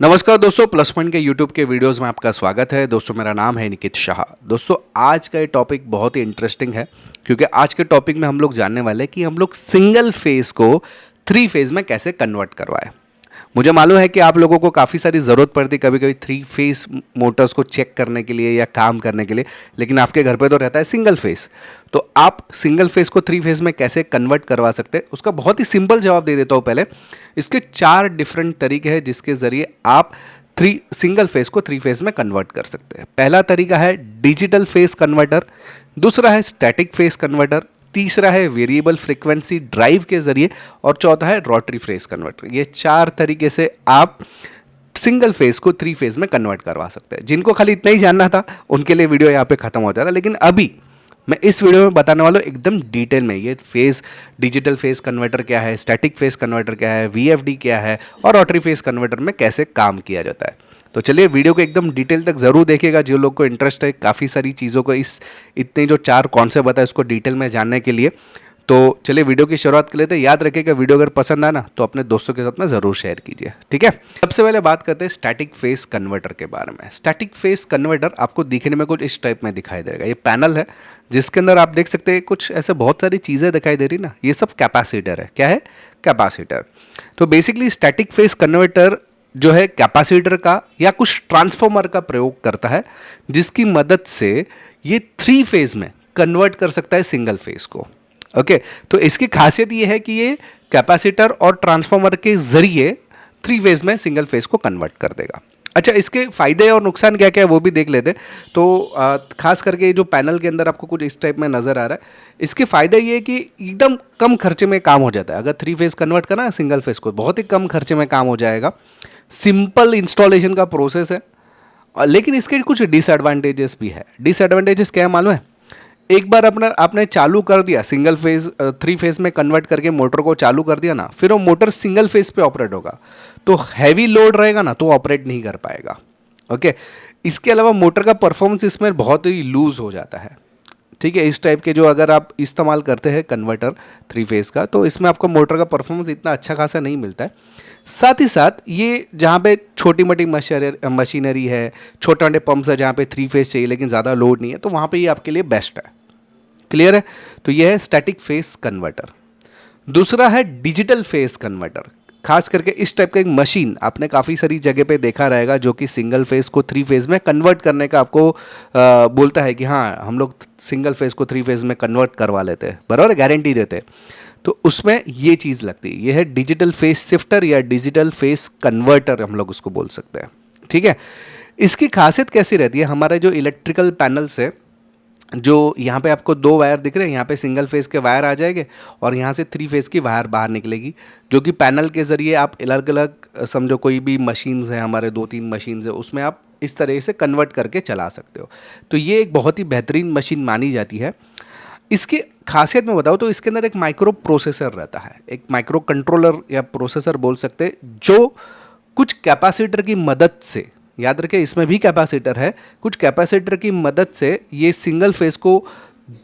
नमस्कार दोस्तों, plus point के यूट्यूब के वीडियोस में आपका स्वागत है। दोस्तों मेरा नाम है निकित शाह। दोस्तों आज का ये टॉपिक बहुत ही इंटरेस्टिंग है क्योंकि आज के टॉपिक में हम लोग जानने वाले हैं कि हम लोग सिंगल फेज को थ्री फेज में कैसे कन्वर्ट करवाएं। मुझे मालूम है कि आप लोगों को काफ़ी सारी ज़रूरत पड़ती कभी कभी थ्री फेस मोटर्स को चेक करने के लिए या काम करने के लिए, लेकिन आपके घर पे तो रहता है सिंगल फेस। तो आप सिंगल फेस को थ्री फेस में कैसे कन्वर्ट करवा सकते हैं, उसका बहुत ही सिंपल जवाब दे देता हूँ। पहले इसके 4 डिफरेंट तरीके हैं जिसके ज़रिए आप सिंगल फेस को थ्री फेस में कन्वर्ट कर सकते हैं। पहला तरीका है डिजिटल फेस कन्वर्टर, दूसरा है स्टैटिक फेस कन्वर्टर, तीसरा है वेरिएबल फ्रीक्वेंसी ड्राइव के जरिए, और चौथा है रोटरी फेस कन्वर्टर। ये 4 तरीके से आप सिंगल फेस को थ्री फेस में कन्वर्ट करवा सकते हैं। जिनको खाली इतना ही जानना था उनके लिए वीडियो यहाँ पे खत्म हो जाता, लेकिन अभी मैं इस वीडियो में बताने वाला हूँ एकदम डिटेल में ये फेस, डिजिटल फेस कन्वर्टर क्या है, स्टैटिक फेस कन्वर्टर क्या है, वीएफडी क्या है और रोटरी फेस कन्वर्टर में कैसे काम किया जाता है। तो चलिए वीडियो को एकदम डिटेल तक ज़रूर देखिएगा। जो लोग को इंटरेस्ट है काफ़ी सारी चीज़ों को इतने जो 4 कॉन्सेप्ट बताए उसको डिटेल में जानने के लिए, तो चलिए वीडियो की शुरुआत कर लेते हैं। याद रखिएगा वीडियो अगर पसंद आए ना तो अपने दोस्तों के साथ में ज़रूर शेयर कीजिए, ठीक है। सबसे पहले बात करते हैं स्टैटिक फेस कन्वर्टर के बारे में। स्टैटिक फेस कन्वर्टर आपको दिखने में कुछ इस टाइप में दिखाई देगा। ये पैनल है जिसके अंदर आप देख सकते हैं कुछ ऐसे बहुत सारी चीज़ें दिखाई दे रही ना, ये सब कैपेसिटर है। क्या है? कैपेसिटर। तो बेसिकली स्टैटिक फेस कन्वर्टर जो है कैपेसिटर का या कुछ ट्रांसफॉर्मर का प्रयोग करता है जिसकी मदद से ये थ्री फेज में कन्वर्ट कर सकता है सिंगल फेज को। ओके, तो इसकी खासियत ये है कि ये कैपेसिटर और ट्रांसफॉर्मर के जरिए थ्री फेज में सिंगल फेज को कन्वर्ट कर देगा। अच्छा, इसके फायदे और नुकसान क्या क्या है वो भी देख लेते। तो खास करके जो पैनल के अंदर आपको कुछ इस टाइप में नज़र आ रहा है, इसके फायदे ये है कि एकदम कम खर्चे में काम हो जाता है। अगर थ्री फेज कन्वर्ट करना है सिंगल फेज को, बहुत ही कम खर्चे में काम हो जाएगा। सिंपल इंस्टॉलेशन का प्रोसेस है, लेकिन इसके कुछ डिसएडवांटेजेस भी है। डिसएडवांटेजेस क्या है मालूम है? एक बार आपने चालू कर दिया सिंगल फेज थ्री फेज में कन्वर्ट करके मोटर को चालू कर दिया ना, फिर वो मोटर सिंगल फेज पे ऑपरेट होगा तो हैवी लोड रहेगा ना तो ऑपरेट नहीं कर पाएगा। ओके, इसके अलावा मोटर का परफॉर्मेंस इसमें बहुत ही लूज हो जाता है। ठीक है, इस टाइप के जो अगर आप इस्तेमाल करते हैं कन्वर्टर थ्री फेज का, तो इसमें आपको मोटर का परफॉर्मेंस इतना अच्छा खासा नहीं मिलता है। साथ ही साथ ये जहाँ पे छोटी मोटी मशीनरी है, छोटे मोटे पंप्स है जहाँ पे थ्री फेज चाहिए लेकिन ज़्यादा लोड नहीं है, तो वहाँ पे ये आपके लिए बेस्ट है। क्लियर है? तो ये है स्टैटिक फेस कन्वर्टर। दूसरा है डिजिटल फेस कन्वर्टर। खास करके इस टाइप का एक मशीन आपने काफ़ी सारी जगह पे देखा रहेगा जो कि सिंगल फेस को थ्री फेज में कन्वर्ट करने का आपको बोलता है कि हाँ हम लोग सिंगल फेस को थ्री फेज में कन्वर्ट करवा लेते हैं, बराबर गारंटी देते हैं। तो उसमें ये चीज़ लगती है, ये है डिजिटल फेस शिफ्टर या डिजिटल फेस कन्वर्टर हम लोग उसको बोल सकते हैं। ठीक है, इसकी खासियत कैसी रहती है? हमारे जो इलेक्ट्रिकल पैनल्स है, जो यहाँ पे आपको 2 वायर दिख रहे हैं, यहाँ पे सिंगल फेस के वायर आ जाएंगे और यहाँ से थ्री फेस की वायर बाहर निकलेगी, जो कि पैनल के ज़रिए आप अलग अलग समझो कोई भी मशीन्स हैं, हमारे 2-3 मशीन्स हैं, उसमें आप इस तरह से कन्वर्ट करके चला सकते हो। तो ये एक बहुत ही बेहतरीन मशीन मानी जाती है। इसकी खासियत में बताऊँ तो इसके अंदर एक माइक्रो प्रोसेसर रहता है, एक माइक्रो कंट्रोलर या प्रोसेसर बोल सकते हैं, जो कुछ कैपेसिटर की मदद से, याद रखें इसमें भी कैपेसिटर है, कुछ कैपेसिटर की मदद से ये सिंगल फेज को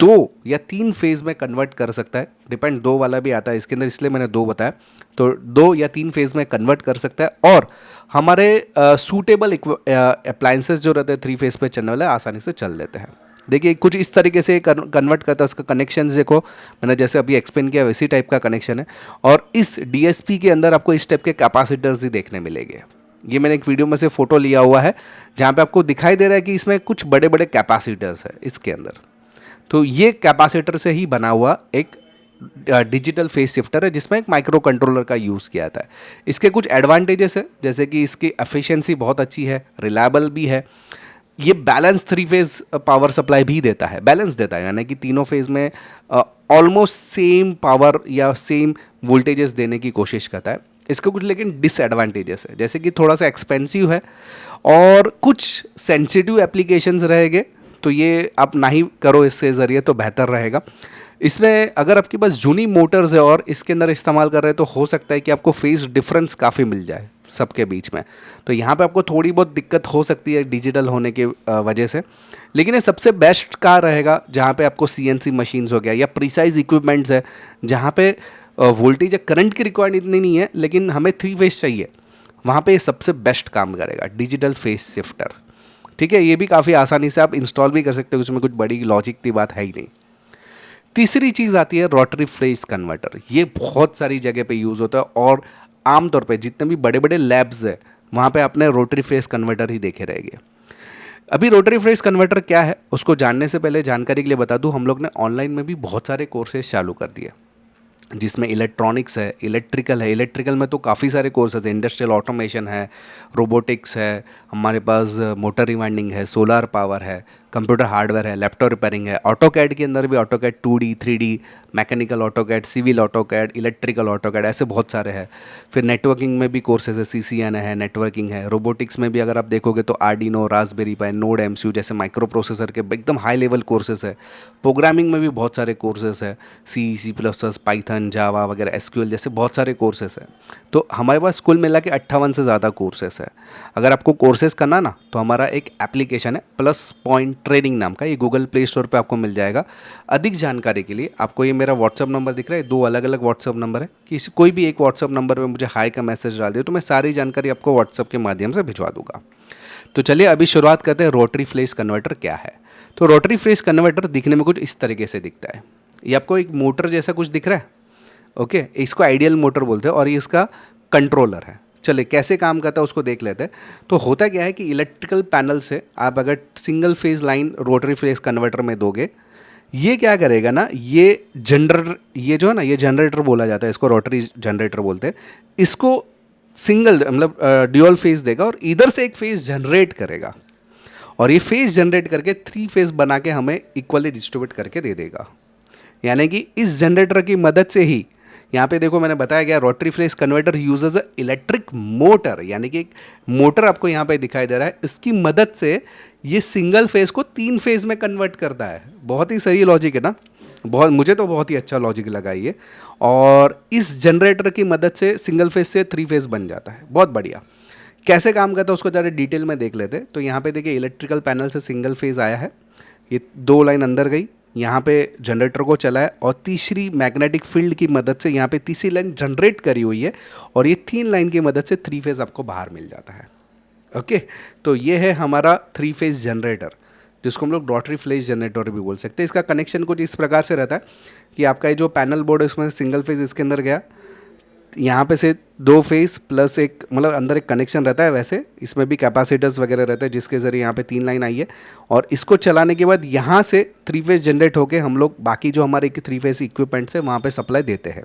2 या 3 फेज में कन्वर्ट कर सकता है। डिपेंड 2 वाला भी आता है इसके अंदर, इसलिए मैंने 2 बताया। तो 2 या 3 फेज में कन्वर्ट कर सकता है और हमारे सूटेबल अप्लायंसेस जो रहते हैं थ्री फेज पे चलने वाले आसानी से चल लेते हैं। देखिए कुछ इस तरीके से कन्वर्ट करता है। उसका कनेक्शन देखो, मैंने जैसे अभी एक्सप्लेन किया वैसी टाइप का कनेक्शन है। और इस डीएसपी के अंदर आपको इस टाइप के कैपेसिटर्स ही देखने मिलेंगे। ये मैंने एक वीडियो में से फोटो लिया हुआ है जहाँ पे आपको दिखाई दे रहा है कि इसमें कुछ बड़े बड़े कैपेसिटर्स है इसके अंदर। तो ये कैपेसिटर से ही बना हुआ एक डिजिटल फेस शिफ्टर है जिसमें एक माइक्रो कंट्रोलर का यूज़ किया जाता है। इसके कुछ एडवांटेजेस है, जैसे कि इसकी एफिशिएंसी बहुत अच्छी है, रिलायबल भी है। ये balance three phase power supply भी देता है, बैलेंस देता है, यानी कि तीनों फेज में ऑलमोस्ट सेम पावर या सेम वोल्टेजेस देने की कोशिश करता है। इसके कुछ लेकिन डिसएडवांटेजेस है, जैसे कि थोड़ा सा एक्सपेंसिव है और कुछ सेंसिटिव एप्लीकेशंस रहेंगे, तो ये आप ना ही करो इसके ज़रिए तो बेहतर रहेगा। इसमें अगर आपके पास जूनी मोटर्स है और इसके अंदर इस्तेमाल कर रहे हैं तो हो सकता है कि आपको फेस डिफरेंस काफ़ी मिल जाए सबके बीच में, तो यहाँ पे आपको थोड़ी बहुत दिक्कत हो सकती है डिजिटल होने के वजह से। लेकिन ये सबसे बेस्ट कार रहेगा जहाँ पे आपको सीएनसी मशीन्स हो गया या प्रिसाइज इक्विपमेंट्स है जहाँ पे वोल्टेज या करंट की रिक्वायरमेंट इतनी नहीं है लेकिन हमें थ्री फेज चाहिए, वहाँ पे ये सबसे बेस्ट काम करेगा, डिजिटल फेस शिफ्टर। ठीक है, ये भी काफ़ी आसानी से आप इंस्टॉल भी कर सकते हो, उसमें कुछ बड़ी लॉजिक की बात है ही नहीं। तीसरी चीज़ आती है रोटरी फेस कन्वर्टर। ये बहुत सारी जगह पे यूज़ होता है और आमतौर पे जितने भी बड़े बड़े लैब्स है वहाँ पे आपने रोटरी फेस कन्वर्टर ही देखे रहेंगे। अभी रोटरी फेस कन्वर्टर क्या है उसको जानने से पहले जानकारी के लिए बता दूं, हम लोग ने ऑनलाइन में भी बहुत सारे कोर्सेज चालू कर दिए, जिसमें इलेक्ट्रॉनिक्स है, इलेक्ट्रिकल है। इलेक्ट्रिकल में तो काफ़ी सारे कोर्सेज है, इंडस्ट्रियल ऑटोमेशन है, रोबोटिक्स है, हमारे पास मोटर रिवाइंडिंग है, सोलार पावर है, कंप्यूटर हार्डवेयर है, लैपटॉप रिपेयरिंग है। ऑटोकैड के अंदर भी AutoCAD 2D 3D, mechanical AutoCAD, civil AutoCAD, electrical AutoCAD, ऐसे बहुत सारे हैं। फिर नेटवर्किंग में भी कोर्सेज है, CCN है, नेटवर्किंग है। रोबोटिक्स में भी अगर आप देखोगे तो आर्डिनो, रास्पबेरी पाई, नोड MCU जैसे माइक्रो प्रोसेसर के एकदम हाई लेवल कोर्सेज है। प्रोग्रामिंग में भी बहुत सारे कोर्सेज है, C++, पाइथन, जावा वगैरह, SQL जैसे बहुत सारे कोर्सेज है। तो हमारे पास कुल मिला के 58 से ज़्यादा कोर्सेज है। अगर आपको कोर्सेज करना ना तो हमारा एक एप्लीकेशन है प्लस पॉइंट ट्रेनिंग नाम का, ये गूगल प्ले स्टोर पे आपको मिल जाएगा। अधिक जानकारी के लिए आपको ये मेरा व्हाट्सअप नंबर दिख रहा है, 2 अलग अलग व्हाट्सअप नंबर है, कोई भी एक व्हाट्सअप नंबर पे मुझे हाई का मैसेज डाल दिया तो मैं सारी जानकारी आपको व्हाट्सअप के माध्यम से भिजवा दूंगा। तो चलिए अभी शुरुआत करते हैं, रोटरी फेस कन्वर्टर क्या है। तो रोटरी फेस कन्वर्टर दिखने में कुछ इस तरीके से दिखता है। ये आपको एक मोटर जैसा कुछ दिख रहा है, ओके, इसको आइडियल मोटर बोलते हैं और ये इसका कंट्रोलर है। चलिए कैसे काम करता है उसको देख लेते हैं। तो होता क्या है कि इलेक्ट्रिकल पैनल से आप अगर single phase line rotary face converter में दोगे, ये क्या करेगा ना, ये जनरेटर, ये जो है ना, ये जनरेटर बोला जाता है, इसको रोटरी जनरेटर बोलते हैं। इसको सिंगल मतलब ड्यूअल फेज देगा और इधर से एक फेज जनरेट करेगा और ये फेज जनरेट करके 3 फेज बना के हमें इक्वली डिस्ट्रीब्यूट करके दे देगा। यानी कि इस जनरेटर की मदद से ही, यहाँ पे देखो मैंने बताया गया, rotary face converter uses a electric motor, यानी कि एक मोटर आपको यहाँ पे दिखाई दे रहा है, इसकी मदद से ये सिंगल फेज को 3 फेज में कन्वर्ट करता है। बहुत ही सही लॉजिक है ना, मुझे तो बहुत ही अच्छा लॉजिक लगा ये। और इस जनरेटर की मदद से सिंगल फेज से 3 फेज बन जाता है। बहुत बढ़िया। कैसे काम करता है उसको ज़्यादा डिटेल में देख लेते। तो यहाँ पे देखिए इलेक्ट्रिकल पैनल से सिंगल फेज आया है, ये 2 लाइन अंदर गई, यहाँ पे जनरेटर को चलाया और तीसरी मैग्नेटिक फील्ड की मदद से यहाँ पे तीसरी लाइन जनरेट करी हुई है और ये 3 लाइन की मदद से 3 फेज आपको बाहर मिल जाता है। ओके, तो ये है हमारा 3 फेज जनरेटर, जिसको हम लोग रोटरी फेस जनरेटर भी बोल सकते हैं। इसका कनेक्शन कुछ इस प्रकार से रहता है कि आपका ये जो पैनल बोर्ड है उसमें सिंगल फेज इसके अंदर गया, यहाँ पे से 2 फेज प्लस एक, मतलब अंदर एक कनेक्शन रहता है। वैसे इसमें भी कैपेसिटर्स वगैरह रहते हैं जिसके ज़रिए यहाँ पे 3 लाइन आई है और इसको चलाने के बाद यहाँ से 3 फेज जनरेट होके हम लोग बाकी जो हमारे 3 फेज इक्विपमेंट्स है वहाँ पे सप्लाई देते हैं।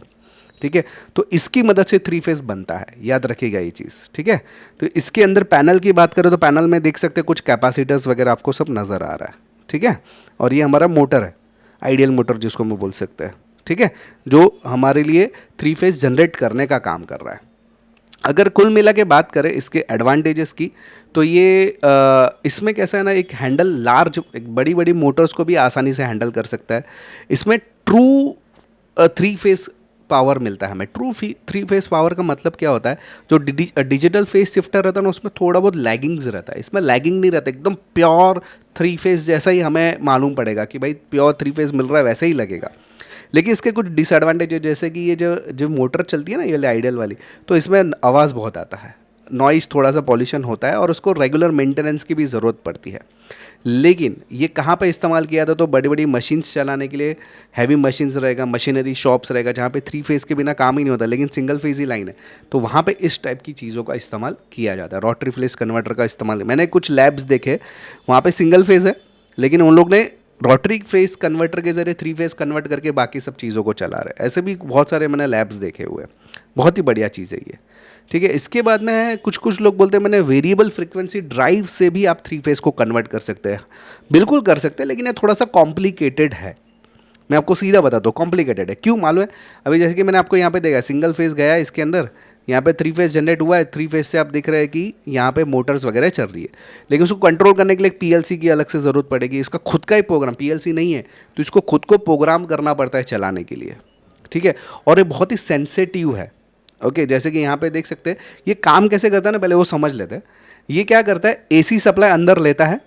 ठीक है, तो इसकी मदद से 3 फेज बनता है, याद रखिएगा ये चीज़। ठीक है, तो इसके अंदर पैनल की बात करें तो पैनल में देख सकते हैं कुछ कैपेसिटर्स वगैरह आपको सब नज़र आ रहा है। ठीक है, और ये हमारा मोटर है, आइडियल मोटर जिसको हम बोल सकते हैं। ठीक है, जो हमारे लिए 3 फेज जनरेट करने का काम कर रहा है। अगर कुल मिला के बात करें इसके एडवांटेजेस की, तो ये इसमें कैसा है ना, एक हैंडल लार्ज, एक बड़ी बड़ी मोटर्स को भी आसानी से हैंडल कर सकता है। इसमें ट्रू 3 फेज पावर मिलता है हमें। ट्रू 3 फेज पावर का मतलब क्या होता है, जो डिजिटल फेज शिफ्टर रहता है ना उसमें थोड़ा बहुत लैगिंग्स रहता है, इसमें लैगिंग नहीं रहता, एकदम प्योर 3 फेज जैसा ही हमें मालूम पड़ेगा कि भाई प्योर 3 फेज मिल रहा है, वैसे ही लगेगा। लेकिन इसके कुछ डिसएडवांटेज है, जैसे कि ये जो मोटर चलती है ना ये आइडियल वाली, तो इसमें आवाज़ बहुत आता है, नॉइज़, थोड़ा सा पॉल्यूशन होता है और उसको रेगुलर मेंटेनेंस की भी ज़रूरत पड़ती है। लेकिन ये कहाँ पे इस्तेमाल किया था, तो बड़ी बड़ी मशीन्स चलाने के लिए, हैवी मशीन्स रहेगा, मशीनरी शॉप्स रहेगा जहाँ पे 3 फेज़ के बिना काम ही नहीं होता, लेकिन सिंगल फेज़ ही लाइन है, तो वहाँ पे इस टाइप की चीज़ों का इस्तेमाल किया जाता है। रोटरी फेस कन्वर्टर का इस्तेमाल, मैंने कुछ लैब्स देखे वहाँ पर सिंगल फेज़ है, लेकिन उन लोग ने रोटरी फेस कन्वर्टर के ज़रिए 3 फेज कन्वर्ट करके बाकी सब चीज़ों को चला रहे हैं। ऐसे भी बहुत सारे मैंने लैब्स देखे हुए हैं, बहुत ही बढ़िया चीज़ है ये। ठीक है, इसके बाद में कुछ लोग बोलते हैं मैंने वेरिएबल फ्रीक्वेंसी ड्राइव से भी आप 3 फेज को कन्वर्ट कर सकते हैं। बिल्कुल कर सकते हैं, लेकिन ये थोड़ा सा कॉम्प्लिकेटेड है। मैं आपको सीधा बताता हूँ कॉम्प्लिकेटेड है, क्यों मालूम है? अभी जैसे कि मैंने आपको यहाँ पे देखा सिंगल फेज गया है, इसके अंदर यहाँ पे 3 फेज जनरेट हुआ है, 3 फेज से आप दिख रहे हैं कि यहाँ पे मोटर्स वगैरह चल रही है, लेकिन उसको कंट्रोल करने के लिए एक पीएलसी की अलग से ज़रूरत पड़ेगी। इसका खुद का ही प्रोग्राम, पीएलसी नहीं है तो इसको खुद को प्रोग्राम करना पड़ता है चलाने के लिए। ठीक है, और ये बहुत ही सेंसिटिव है। ओके, जैसे कि यहाँ पे देख सकते हैं ये काम कैसे करता है ना, पहले वो समझ लेते हैं। ये क्या करता है, एसी सप्लाई अंदर लेता है,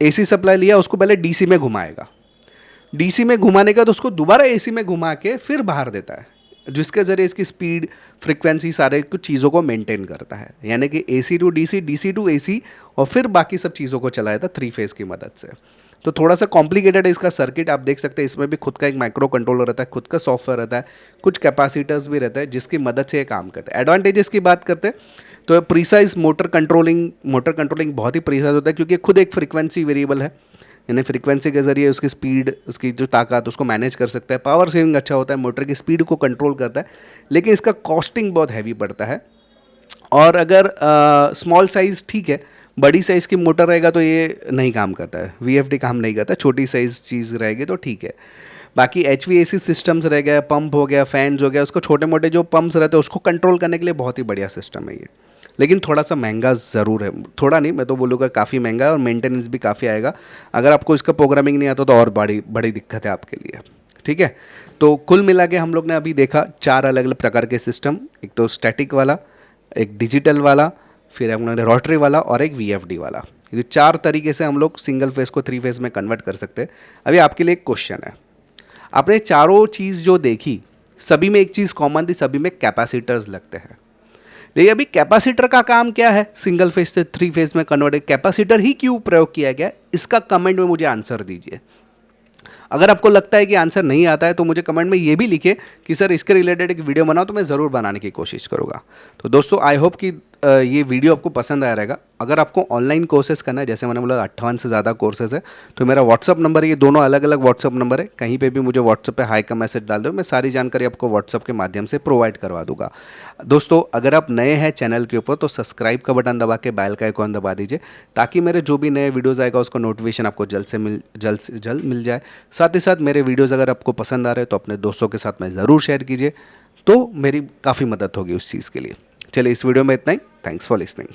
एसी सप्लाई लिया उसको पहले डीसी में घुमाएगा, डीसी में घुमाने का तो उसको दोबारा एसी में घुमा के फिर बाहर देता है। जिसके ज़रिए इसकी स्पीड, फ्रीक्वेंसी, सारे कुछ चीज़ों को मेंटेन करता है। यानी कि AC to DC, DC to AC, और फिर बाकी सब चीज़ों को चलाया था 3 फेज़ की मदद से। तो थोड़ा सा कॉम्प्लिकेटेड है इसका सर्किट, आप देख सकते हैं इसमें भी खुद का एक माइक्रो कंट्रोलर रहता है, खुद का सॉफ्टवेयर रहता है, कुछ कैपेसिटर्स भी रहता है जिसकी मदद से ये काम करता है। एडवांटेजेस की बात करते हैं तो प्रीसाइज मोटर कंट्रोलिंग बहुत ही प्रीसाइज होता है, क्योंकि खुद एक फ्रीक्वेंसी वेरिएबल है, यानी फ्रीक्वेंसी के जरिए उसकी स्पीड, उसकी जो ताकत, उसको मैनेज कर सकता है। पावर सेविंग अच्छा होता है, मोटर की स्पीड को कंट्रोल करता है, लेकिन इसका कॉस्टिंग बहुत हैवी पड़ता है। और अगर स्मॉल साइज़ ठीक है, बड़ी साइज़ की मोटर रहेगा तो ये नहीं काम करता है, VFD काम नहीं करता। छोटी साइज़ चीज़ रहेगी तो ठीक है। बाकी HVAC सिस्टम्स रह गया, पंप हो गया, फैंस हो गया, उसको छोटे मोटे जो पंप्स रहते हैं उसको कंट्रोल करने के लिए बहुत ही बढ़िया सिस्टम है ये। लेकिन थोड़ा सा महंगा ज़रूर है, थोड़ा नहीं, मैं तो बोलूँगा काफ़ी महंगा है, और मेंटेनेंस भी काफ़ी आएगा। अगर आपको इसका प्रोग्रामिंग नहीं आता तो और बड़ी बड़ी दिक्कत है आपके लिए। ठीक है, तो कुल मिला के हम लोग ने अभी देखा 4 अलग अलग प्रकार के सिस्टम, एक तो स्टैटिक वाला, एक डिजिटल वाला, फिर हम लोगों ने रोटरी वाला, और एक VFD वाला। ये 4 तरीके से हम लोग सिंगल फेज़ को 3 फेज़ में कन्वर्ट कर सकते हैं। अभी आपके लिए एक क्वेश्चन है, आपने चारों चीज़ जो देखी, सभी में एक चीज़ कॉमन थी, सभी में कैपेसिटर्स लगते हैं। लेकिन अभी कैपेसिटर का काम क्या है सिंगल फेज से 3 फेज में कन्वर्ट, कैपेसिटर ही क्यों प्रयोग किया गया, इसका कमेंट में मुझे आंसर दीजिए। अगर आपको लगता है कि आंसर नहीं आता है तो मुझे कमेंट में ये भी लिखे कि सर इसके रिलेटेड एक वीडियो बनाओ, तो मैं ज़रूर बनाने की कोशिश करूँगा। तो दोस्तों आई होप कि ये वीडियो आपको पसंद आया रहेगा। अगर आपको ऑनलाइन कोर्सेज करना है, जैसे मैंने बोला 58 से ज़्यादा कोर्सेज है, तो मेरा व्हाट्सअप नंबर है, ये दोनों अलग अलग व्हाट्सअप नंबर है, कहीं पे भी मुझे व्हाट्सअप पे हाई का मैसेज डाल दो, मैं सारी जानकारी आपको व्हाट्सअप के माध्यम से प्रोवाइड करवा दूंगा। दोस्तों अगर आप नए हैं चैनल के ऊपर तो सब्सक्राइब का बटन दबा के बेल का आइकॉन दबा दीजिए, ताकि मेरे जो भी नए वीडियोज़ आएगा उसका नोटिफिकेशन आपको जल्द से जल्द मिल जाए। साथ ही साथ मेरे वीडियोज़ अगर आपको पसंद आ रहे हैं तो अपने दोस्तों के साथ में ज़रूर शेयर कीजिए, तो मेरी काफ़ी मदद होगी उस चीज़ के लिए। चलिए इस वीडियो में इतना ही, थैंक्स फॉर लिसनिंग।